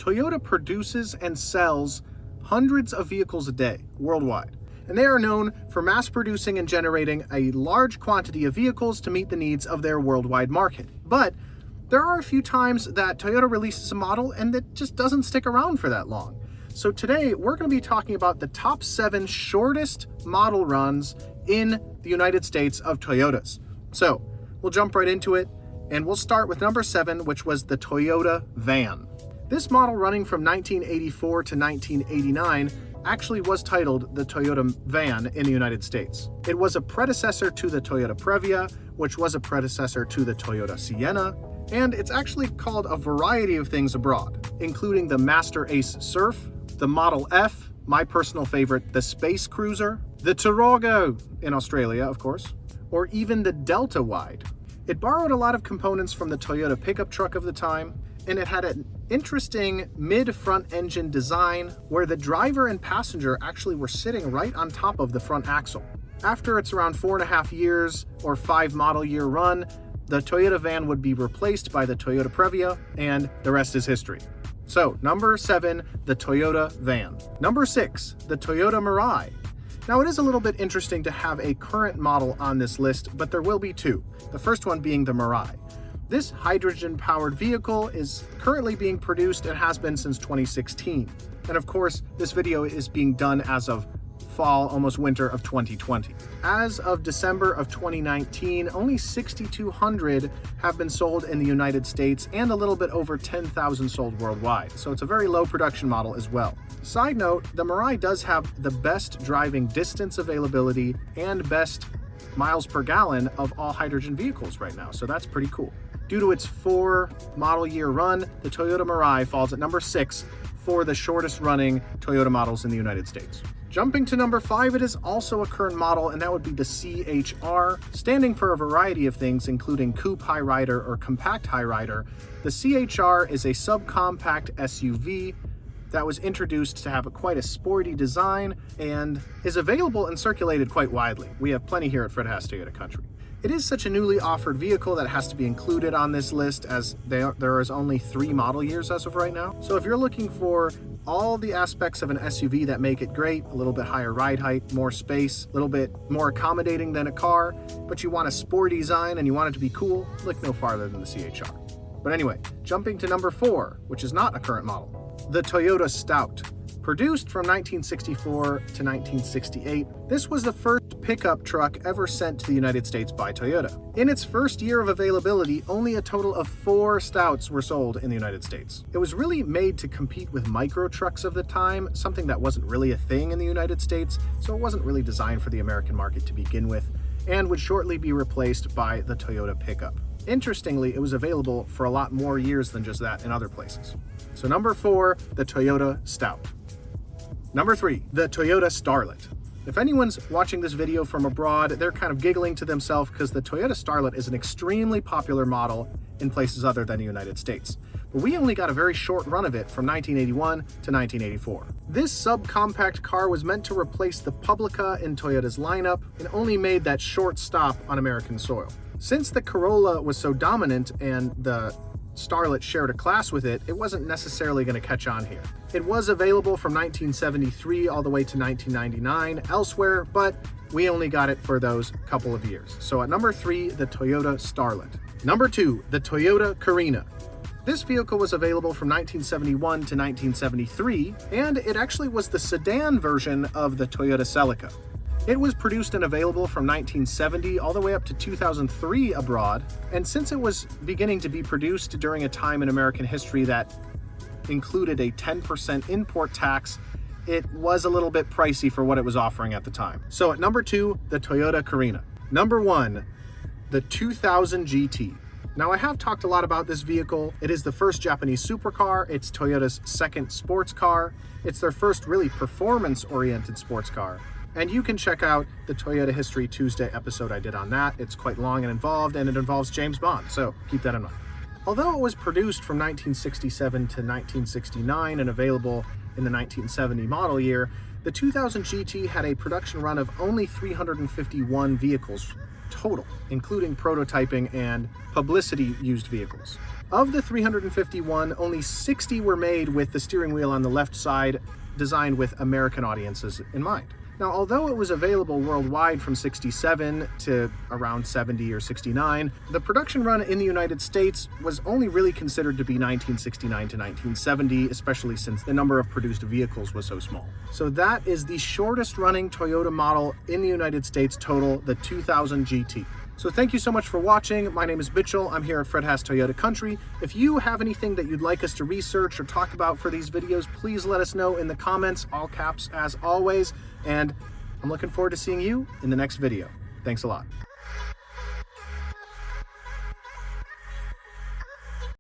Toyota produces and sells hundreds of vehicles a day worldwide, and they are known for mass producing and generating a large quantity of vehicles to meet the needs of their worldwide market. But there are a few times that Toyota releases a model and it just doesn't stick around for that long. So today we're going to be talking about the top 7 shortest model runs in the United States of Toyotas. So we'll jump right into it, and we'll start with number 7, which was the Toyota van. This model, running from 1984 to 1989, actually was titled the Toyota van in the United States. It was a predecessor to the Toyota Previa, which was a predecessor to the Toyota Sienna, and it's actually called a variety of things abroad, including the Master Ace Surf, the Model F, my personal favorite, the Space Cruiser, the Tarago in Australia, of course, or even the Delta Wide. It borrowed a lot of components from the Toyota pickup truck of the time, and it had an interesting mid-front engine design where the driver and passenger actually were sitting right on top of the front axle. After its around 4.5 years or 5 model year run, the Toyota van would be replaced by the Toyota Previa, and the rest is history. So, number 7, the Toyota van. Number 6, the Toyota Mirai. Now, it is a little bit interesting to have a current model on this list, but there will be 2. The first one being the Mirai. This hydrogen-powered vehicle is currently being produced and has been since 2016. And of course, this video is being done as of fall, almost winter of 2020. As of December of 2019, only 6,200 have been sold in the United States and a little bit over 10,000 sold worldwide. So it's a very low production model as well. Side note, the Mirai does have the best driving distance availability and best miles per gallon of all hydrogen vehicles right now. So that's pretty cool. Due to its 4 model year run, the Toyota Mirai falls at number 6 for the shortest running Toyota models in the United States. Jumping to number 5, it is also a current model, and that would be the CHR, standing for a variety of things, including Coupe High Rider or Compact High Rider. The CHR is a subcompact SUV that was introduced to have quite a sporty design and is available and circulated quite widely. We have plenty here at Fred Haas Toyota Country. It is such a newly offered vehicle that has to be included on this list, as there is only 3 model years as of right now. So if you're looking for all the aspects of an SUV that make it great, a little bit higher ride height, more space, a little bit more accommodating than a car, but you want a sport design and you want it to be cool, look no farther than the CHR. But anyway, jumping to number 4, which is not a current model, the Toyota Stout. Produced from 1964 to 1968, this was the first pickup truck ever sent to the United States by Toyota. In its first year of availability, only a total of 4 Stouts were sold in the United States. It was really made to compete with micro trucks of the time, something that wasn't really a thing in the United States, so it wasn't really designed for the American market to begin with, and would shortly be replaced by the Toyota pickup. Interestingly, it was available for a lot more years than just that in other places. So number 4, the Toyota Stout. Number 3, the Toyota Starlet. If anyone's watching this video from abroad, they're kind of giggling to themselves because the Toyota Starlet is an extremely popular model in places other than the United States. But we only got a very short run of it from 1981 to 1984. This subcompact car was meant to replace the Publica in Toyota's lineup and only made that short stop on American soil. Since the Corolla was so dominant and the Starlet shared a class with it, it wasn't necessarily going to catch on here. It was available from 1973 all the way to 1999 elsewhere, but we only got it for those couple of years. So at number 3, the Toyota Starlet. Number 2, the Toyota Carina. This vehicle was available from 1971 to 1973, and it actually was the sedan version of the Toyota Celica. It was produced and available from 1970 all the way up to 2003 abroad, and since it was beginning to be produced during a time in American history that included a 10% import tax, it was a little bit pricey for what it was offering at the time. So at number 2, the Toyota Carina. Number 1, the 2000 GT. Now, I have talked a lot about this vehicle. It is the first Japanese supercar. It's Toyota's second sports car. It's their first really performance-oriented sports car. And you can check out the Toyota History Tuesday episode I did on that. It's quite long and involved, and it involves James Bond, so keep that in mind. Although it was produced from 1967 to 1969 and available in the 1970 model year, The 2000 GT had a production run of only 351 vehicles total, including prototyping and publicity-used vehicles. Of the 351, only 60 were made with the steering wheel on the left side designed with American audiences in mind. Now, although it was available worldwide from 67 to around 70 or 69, the production run in the United States was only really considered to be 1969 to 1970, especially since the number of produced vehicles was so small. So that is the shortest running Toyota model in the United States total, the 2000 GT. So thank you so much for watching. My name is Mitchell. I'm here at Fred Haas Toyota Country. If you have anything that you'd like us to research or talk about for these videos, please let us know in the comments, all caps as always. And I'm looking forward to seeing you in the next video. Thanks a lot.